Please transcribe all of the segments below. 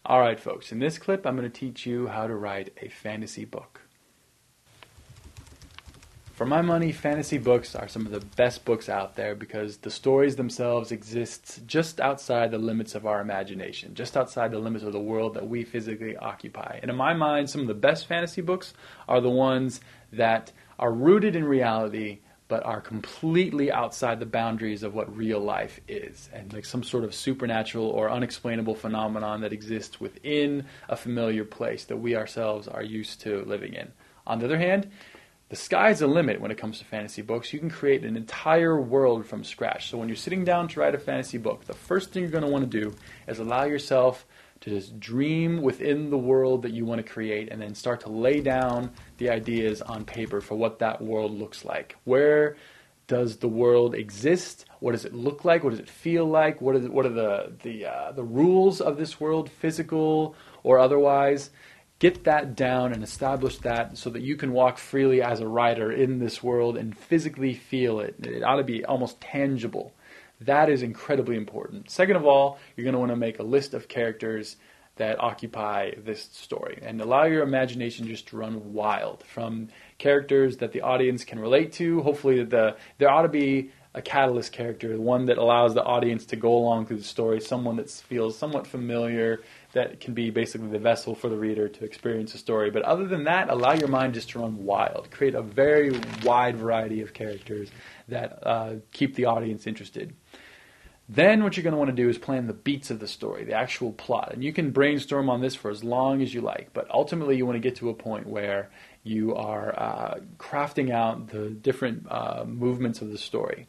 Alright folks, in this clip I'm going to teach you how to write a fantasy book. For my money, fantasy books are some of the best books out there because the stories themselves exist just outside the limits of our imagination, just outside the limits of the world that we physically occupy. And in my mind, some of the best fantasy books are the ones that are rooted in reality but are completely outside the boundaries of what real life is, and like some sort of supernatural or unexplainable phenomenon that exists within a familiar place that we ourselves are used to living in. On the other hand, the sky's the limit when it comes to fantasy books. You can create an entire world from scratch. So when you're sitting down to write a fantasy book, the first thing you're going to want to do is allow yourself to just dream within the world that you want to create, and then start to lay down the ideas on paper for what that world looks like. Where does the world exist? What does it look like? What does it feel like? What are the rules of this world, physical or otherwise? Get that down and establish that so that you can walk freely as a writer in this world and physically feel it. It ought to be almost tangible. That is incredibly important. Second of all, you're going to want to make a list of characters that occupy this story and allow your imagination just to run wild, from characters that the audience can relate to. Hopefully there ought to be a catalyst character, one that allows the audience to go along through the story, someone that feels somewhat familiar, that can be basically the vessel for the reader to experience the story. But other than that, allow your mind just to run wild. Create a very wide variety of characters that keep the audience interested. Then what you're going to want to do is plan the beats of the story, the actual plot. And you can brainstorm on this for as long as you like, but ultimately you want to get to a point where you are crafting out the different movements of the story.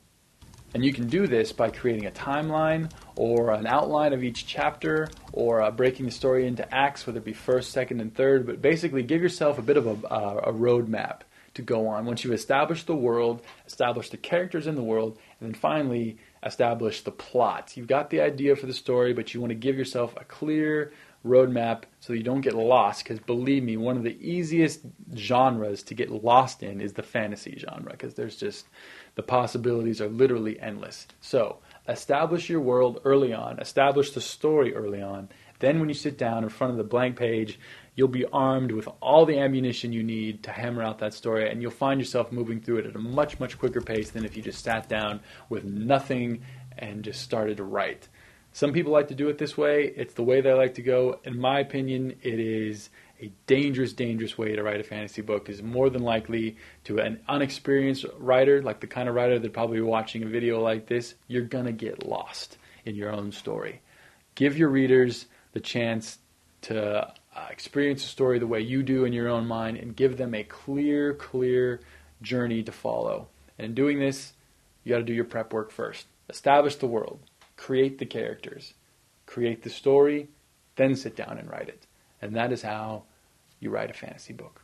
And you can do this by creating a timeline or an outline of each chapter, or breaking the story into acts, whether it be first, second, and third. But basically give yourself a bit of a roadmap to go on. Once you've established the world, establish the characters in the world, and then finally establish the plot. You've got the idea for the story, but you want to give yourself a clear roadmap so that you don't get lost, because believe me, one of the easiest genres to get lost in is the fantasy genre, because the possibilities are literally endless. So establish your world early on, establish the story early on. Then when you sit down in front of the blank page, you'll be armed with all the ammunition you need to hammer out that story, and you'll find yourself moving through it at a much, much quicker pace than if you just sat down with nothing and just started to write. Some people like to do it this way. It's the way they like to go. In my opinion, it is a dangerous, dangerous way to write a fantasy book. Is more than likely, to an unexperienced writer, like the kind of writer that probably watching a video like this, you're going to get lost in your own story. Give your readers the chance to experience the story the way you do in your own mind, and give them a clear journey to follow. And in doing this, you got to do your prep work first. Establish the world. Create the characters, create the story, then sit down and write it. And that is how you write a fantasy book.